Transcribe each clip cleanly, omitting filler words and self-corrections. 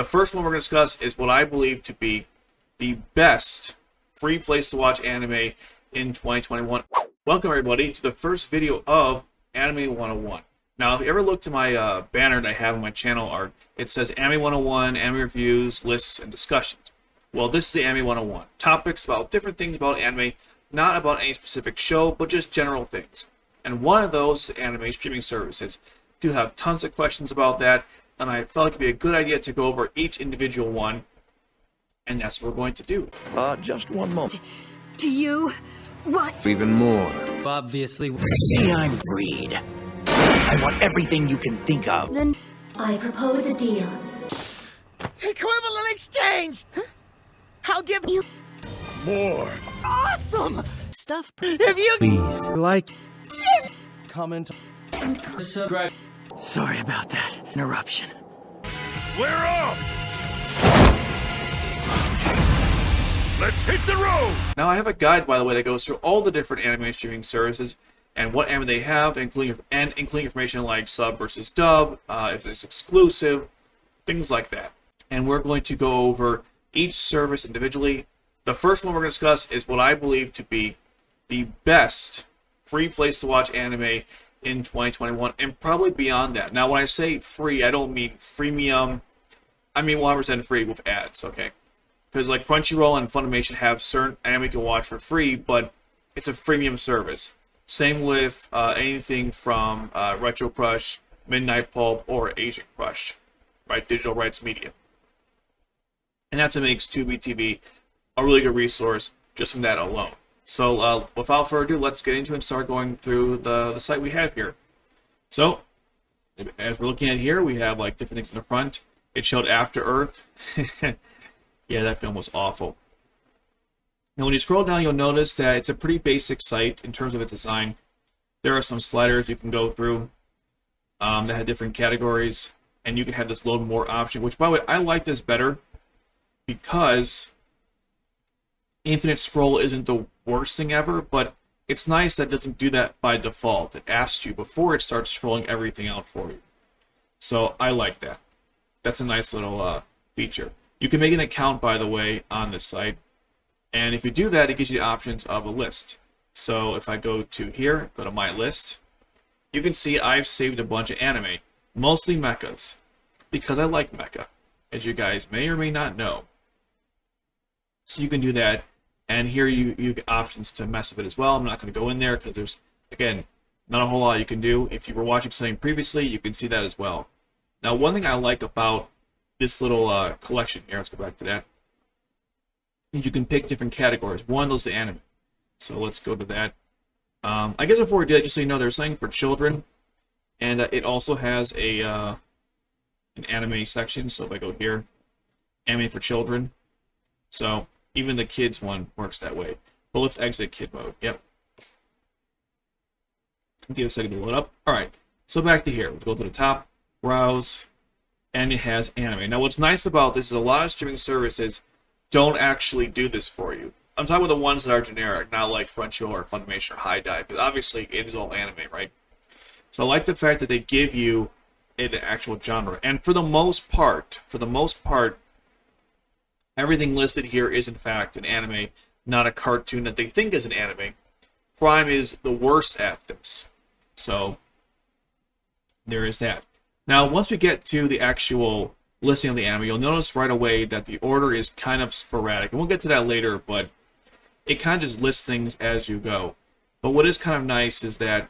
The first one we're going to discuss is what I believe to be the best free place to watch anime in 2021. Welcome everybody to the first video of Anime 101. Now, if you ever look to my banner that I have on my channel art, it says Anime 101, anime reviews, lists, and discussions. Well, this is the Anime 101. Topics about different things about anime, not about any specific show, but just general things. And one of those is anime streaming services. I do have tons of questions about that, and I felt like it'd be a good idea to go over each individual one, and that's what we're going to do. Just one moment. Do you want Even more. Obviously. See, I'm Breed. I want everything you can think of. then I propose a deal. Equivalent exchange! I'll give you More. awesome! stuff? If you Please. Like. Comment. Subscribe. Sorry about that interruption. We're off! Let's hit the road! Now, I have a guide, by the way, that goes through all the different anime streaming services and what anime they have, including information like sub versus dub, if it's exclusive, things like that. And we're going to go over each service individually. The first one we're going to discuss is what I believe to be the best free place to watch anime in 2021, and probably beyond that. Now, when I say free, I don't mean freemium. I mean 100% free with ads, okay? Because like Crunchyroll and Funimation have certain anime you can watch for free, but it's a freemium service. Same with anything from Retro Crush, Midnight Pulp, or Asian Crush, right? Digital Rights Media. And that's what makes TubiTV a really good resource just from that alone. So without further ado, let's get into it and start going through the site we have here. So, as we're looking at here, we have like different things in the front. It showed After Earth. Yeah, that film was awful. Now, when you scroll down, you'll notice that it's a pretty basic site in terms of its design. There are some sliders you can go through that have different categories, and you can have this load more option, which, by the way, I like this better because infinite scroll isn't the worst thing ever, but it's nice that it doesn't do that by default. It asks you before it starts scrolling everything out for you. So I like that. That's a nice little feature. You can make an account, by the way, on this site. And if you do that, it gives you the options of a list. So if I go to here, go to my list, you can see I've saved a bunch of anime, mostly mechas, because I like mecha, as you guys may or may not know. So you can do that. And here you get options to mess with it as well. I'm not going to go in there because there's, again, not a whole lot you can do. If you were watching something previously, you can see that as well. Now, one thing I like about this little collection here, let's go back to that, is you can pick different categories. One of those is anime. So let's go to that. I guess before we do that, just so you know, there's something for children. And it also has a an anime section. So if I go here, anime for children. So even the kids one works that way. But let's exit kid mode. Yep. Give it a second to load up. Alright, so back to here. Let's go to the top, browse, and it has anime. Now what's nice about this is a lot of streaming services don't actually do this for you. I'm talking about the ones that are generic, not like Crunchyroll or Funimation or High Dive, because obviously it is all anime, right? So I like the fact that they give you an actual genre. And for the most part, everything listed here is, in fact, an anime, not a cartoon that they think is an anime. Prime is the worst at this. So, there is that. Now, once we get to the actual listing of the anime, you'll notice right away that the order is kind of sporadic. And we'll get to that later, but it kind of just lists things as you go. But what is kind of nice is that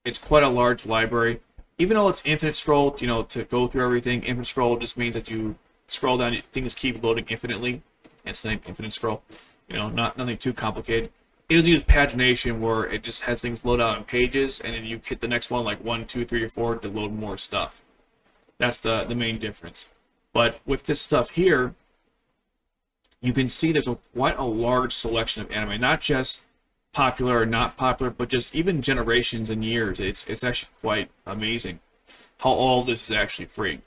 it's quite a large library. Even though it's infinite scroll, you know, to go through everything, infinite scroll just means that you scroll down, things keep loading infinitely. It's named infinite scroll. You know, nothing too complicated. It doesn't use pagination where it just has things load out on pages, and then you hit the next one like 1, 2, 3, or 4 to load more stuff. That's the main difference. But with this stuff here, you can see there's quite a large selection of anime, not just popular or not popular, but just even generations and years. It's actually quite amazing how all this is actually free.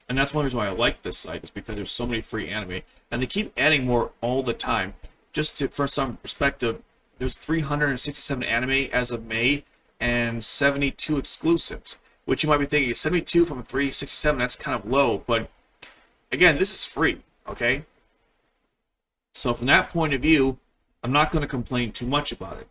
And that's one reason why I like this site, is because there's so many free anime. And they keep adding more all the time. For some perspective, there's 367 anime as of May and 72 exclusives. Which you might be thinking, 72 from 367, that's kind of low. But again, this is free, okay? So from that point of view, I'm not going to complain too much about it.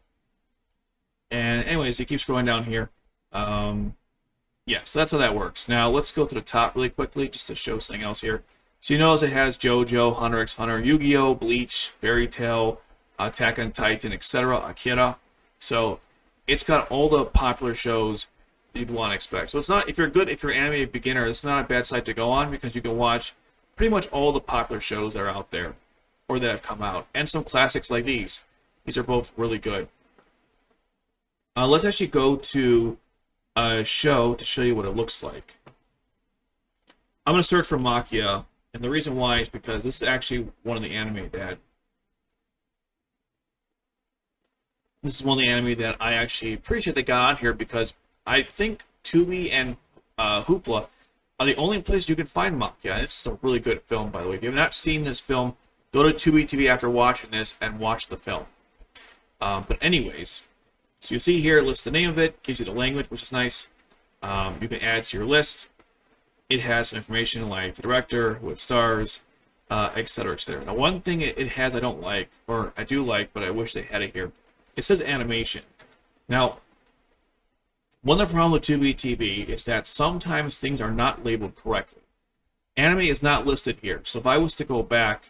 And anyways, you keep scrolling down here. Yeah, so that's how that works. Now, let's go to the top really quickly just to show something else here. So you notice it has JoJo, Hunter x Hunter, Yu-Gi-Oh!, Bleach, Fairy Tail, Attack on Titan, etc., Akira. So it's got all the popular shows you'd want to expect. So it's not, if you're an anime beginner, it's not a bad site to go on because you can watch pretty much all the popular shows that are out there or that have come out. And some classics like these. These are both really good. Let's actually go to a show to show you what it looks like. I'm going to search for Makia, and the reason why is because this is actually one of the anime that I actually appreciate they got on here, because I think Tubi and Hoopla are the only place you can find Makia. And this is a really good film, by the way. If you have not seen this film, go to TubiTV after watching this and watch the film. But anyways, so you see here, it lists the name of it, gives you the language, which is nice. You can add to your list. It has some information like the director, who it stars, etc., etc. Now, one thing it has I don't like, or I do like, but I wish they had it here, it says animation. Now, one of the problems with Tubi TV is that sometimes things are not labeled correctly. Anime is not listed here. So if I was to go back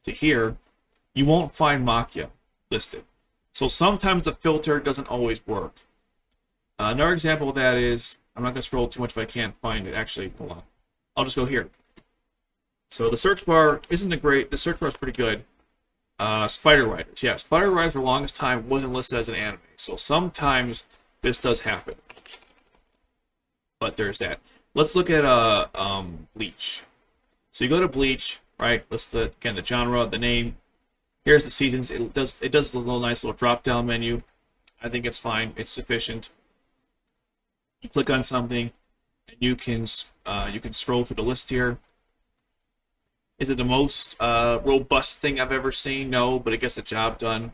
to here, you won't find Makia listed. So sometimes the filter doesn't always work. Another example of that is, I'm not going to scroll too much if I can't find it. Actually, hold on. I'll just go here. So the search bar isn't the search bar is pretty good. Spider Riders. Yeah, Spider Riders for the longest time wasn't listed as an anime. So sometimes this does happen. But there's that. Let's look at Bleach. So you go to Bleach, right? List the genre, the name. Here's the seasons. It does a little nice little drop down menu. I think it's fine. It's sufficient. You click on something, and you can scroll through the list here. Is it the most robust thing I've ever seen? No, but it gets the job done.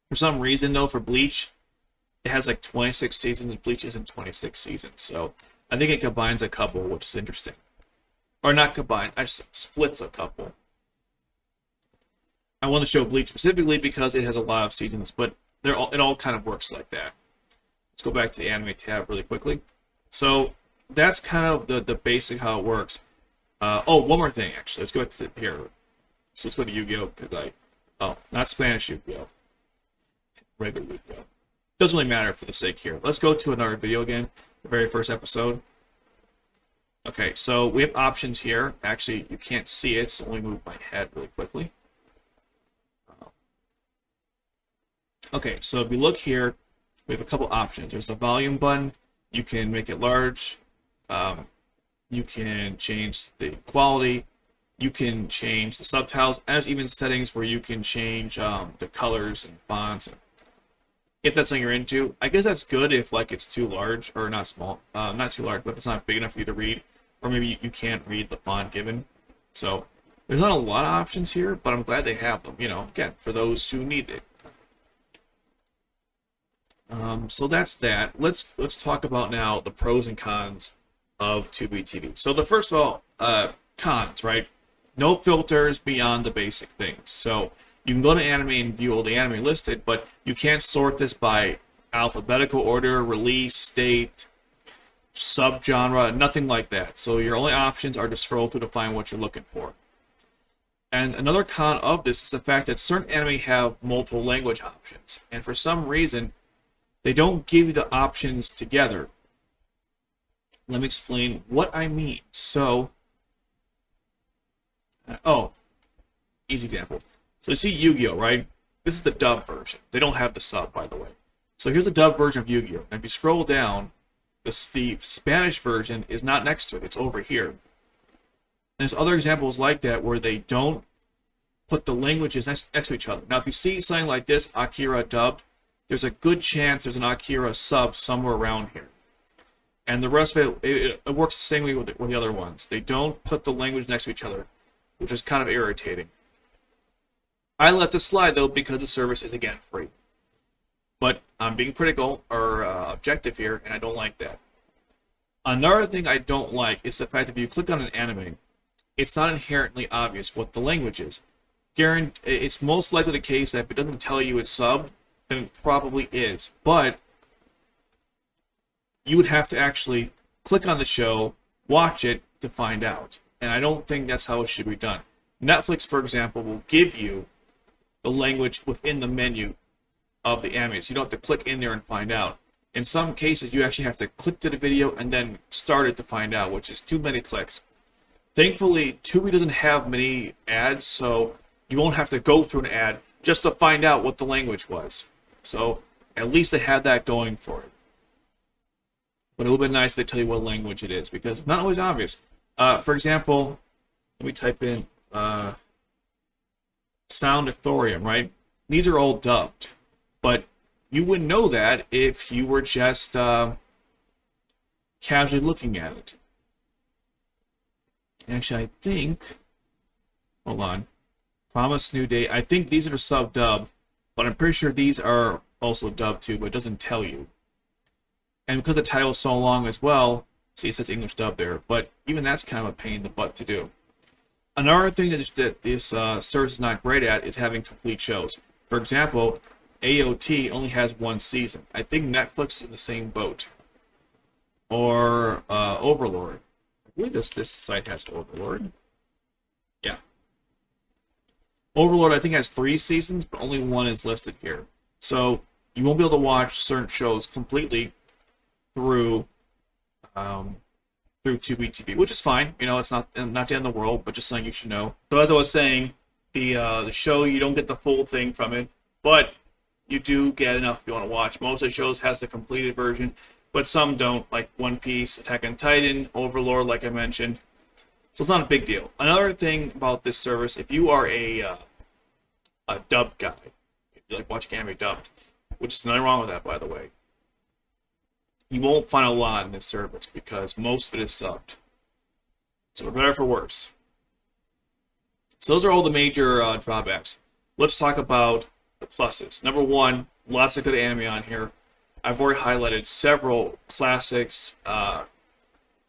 For some reason, though, for Bleach, it has like 26 seasons, and Bleach isn't 26 seasons. So I think it combines a couple, which is interesting. Or not combine, splits a couple. I want to show Bleach specifically because it has a lot of seasons, but it all kind of works like that. Let's go back to the anime tab really quickly. So that's kind of the basic how it works. Oh, one more thing actually. Let's go back to here. So let's go to Yu-Gi-Oh! Not Spanish Yu-Gi-Oh! Regular Yu-Gi-Oh! Doesn't really matter for the sake here. Let's go to another video again. The very first episode. Okay, so we have options here. Actually, you can't see it, so let me move my head really quickly. Okay, so if we look here, we have a couple options. There's the volume button. You can make it large. You can change the quality. You can change the subtitles. And there's even settings where you can change the colors and fonts. If that's something you're into, I guess that's good if like it's too large or not small, not too large, but if it's not big enough for you to read, or maybe you can't read the font given. So there's not a lot of options here, but I'm glad they have them. You know, again, for those who need it. So that's that. Let's talk about now the pros and cons of Tubi TV. So the first of all, cons, right? No filters beyond the basic things. So you can go to anime and view all the anime listed, but you can't sort this by alphabetical order, release date, subgenre, nothing like that. So your only options are to scroll through to find what you're looking for. And another con of this is the fact that certain anime have multiple language options, and for some reason they don't give you the options together. Let me explain what I mean. So, easy example. So you see Yu-Gi-Oh, right? This is the dub version. They don't have the sub, by the way. So here's the dub version of Yu-Gi-Oh. And if you scroll down, the Spanish version is not next to it. It's over here. And there's other examples like that where they don't put the languages next to each other. Now, if you see something like this, Akira dubbed, there's a good chance there's an Akira sub somewhere around here. And the rest of it works the same way with the other ones. They don't put the language next to each other, which is kind of irritating. I let this slide, though, because the service is, again, free. But I'm being critical or objective here, and I don't like that. Another thing I don't like is the fact that if you click on an anime, it's not inherently obvious what the language is. It's most likely the case that if it doesn't tell you it's subbed, then it probably is. But you would have to actually click on the show, watch it to find out. And I don't think that's how it should be done. Netflix, for example, will give you the language within the menu of the anime, so you don't have to click in there and find out. In some cases, you actually have to click to the video and then start it to find out, which is too many clicks. Thankfully, Tubi doesn't have many ads, so you won't have to go through an ad just to find out what the language was. So at least they have that going for it. But it would be nice if they tell you what language it is, because it's not always obvious. For example, let me type in Sound Authorium, right? These are all dubbed, but you wouldn't know that if you were just casually looking at it. Actually, I think, hold on, Promise New Day, I think these are sub-dubbed, but I'm pretty sure these are also dubbed too, but it doesn't tell you. And because the title is so long as well, see, it says English dub there, but even that's kind of a pain in the butt to do. Another thing that this service is not great at is having complete shows. For example, AOT only has one season. I think Netflix is in the same boat. Or Overlord. I believe this site has Overlord. Yeah. Overlord, I think, has 3 seasons, but only 1 is listed here. So you won't be able to watch certain shows completely through Tubi TV, which is fine. You know, it's not the end of the world, but just something you should know. So as I was saying, the show, you don't get the full thing from it, but you do get enough if you want to watch. Most of the shows has the completed version, but some don't, like One Piece, Attack on Titan, Overlord, like I mentioned. So it's not a big deal. Another thing about this service, if you are a dubbed guy, if you like watching anime dubbed, which is nothing wrong with that, by the way, you won't find a lot in this service because most of it is subbed. So for better or for worse. So those are all the major drawbacks. Let's talk about the pluses. Number 1, lots of good anime on here. I've already highlighted several classics,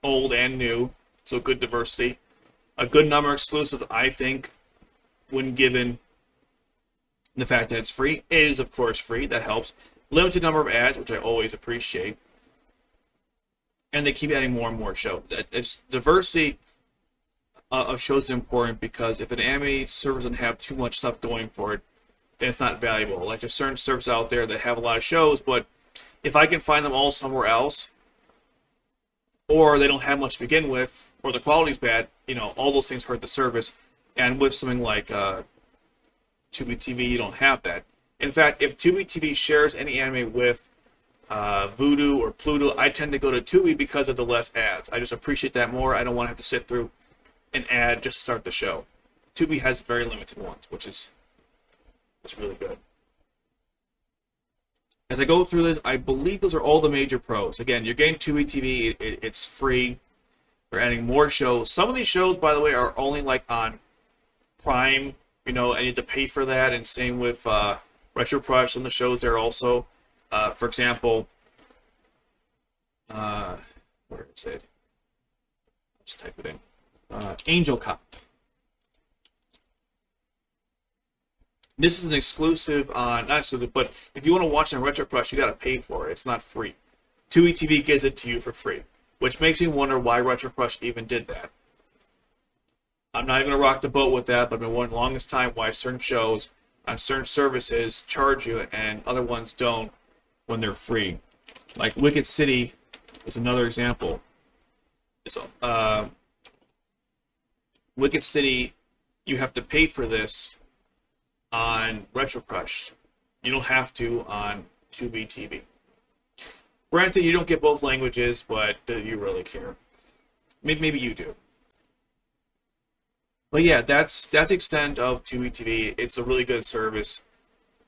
old and new, so good diversity. A good number of exclusives, I think, when given the fact that it's free. It is, of course, free. That helps. Limited number of ads, which I always appreciate. And they keep adding more and more shows. Diversity of shows is important because if an anime service doesn't have too much stuff going for it, then it's not valuable. Like there's certain services out there that have a lot of shows, but if I can find them all somewhere else, or they don't have much to begin with, or the quality's bad, you know, all those things hurt the service. And with something like Tubi TV, you don't have that. In fact, if Tubi TV shares any anime with Vudu or Pluto, I tend to go to Tubi because of the less ads. I just appreciate that more. I don't want to have to sit through an ad just to start the show. Tubi has very limited ones, which is really good. As I go through this, I believe those are all the major pros. Again, you're getting Tubi TV. It's free. They're adding more shows. Some of these shows, by the way, are only like on Prime, you know, and you have to pay for that. And same with Retro Crush and the shows there also. For example, where is it? Just type it in. Angel Cop. This is an exclusive on, not exclusive, but if you want to watch it on Retro Crush, you got to pay for it. It's not free. Tubi TV gives it to you for free, which makes me wonder why Retro Crush even did that. I'm not even going to rock the boat with that, but I've been wondering the longest time why certain shows on certain services charge you and other ones don't when they're free. Like Wicked City is another example. So, Wicked City, you have to pay for this on Retro Crush. You don't have to on Tubi TV. Granted, you don't get both languages, but do you really care? Maybe you do. But yeah, that's the extent of Tubi TV. It's a really good service.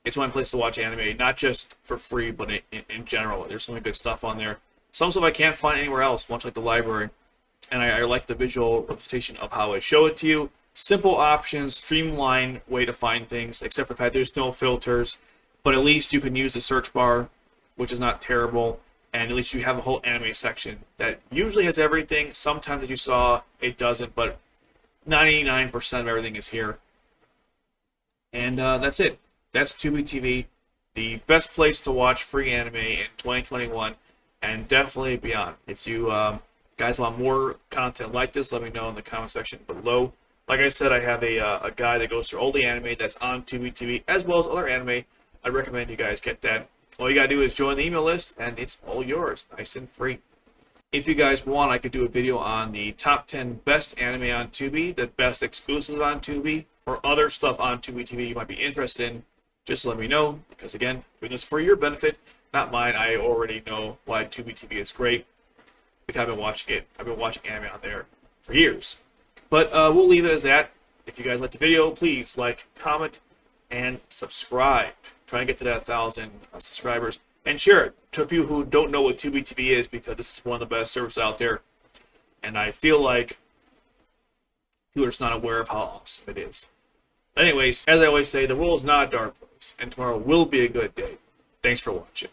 It's one place to watch anime, not just for free, but in general. There's some good stuff on there. Some stuff I can't find anywhere else, much like the library. And I like the visual representation of how I show it to you. Simple options, streamlined way to find things, except for the fact there's no filters. But at least you can use the search bar, which is not terrible. and at least you have a whole anime section that usually has everything. Sometimes, as you saw, it doesn't, but 99% of everything is here. And that's it. That's Tubi TV, the best place to watch free anime in 2021, and definitely beyond. If you guys want more content like this, let me know in the comment section below. Like I said, I have a guy that goes through all the anime that's on Tubi TV, as well as other anime. I recommend you guys get that. All you gotta do is join the email list, and it's all yours, nice and free. If you guys want, I could do a video on the top 10 best anime on Tubi, the best exclusives on Tubi, or other stuff on Tubi TV you might be interested in. Just let me know, because again, I'm doing this for your benefit, not mine. I already know why Tubi TV is great, because I've been watching it. I've been watching anime on there for years. But we'll leave it as that. If you guys like the video, please like, comment, and subscribe. Trying to get to that 1,000 subscribers. And share it to people who don't know what Tubi TV is, because this is one of the best services out there. And I feel like people are just not aware of how awesome it is. Anyways, as I always say, the world is not a dark place, and tomorrow will be a good day. Thanks for watching.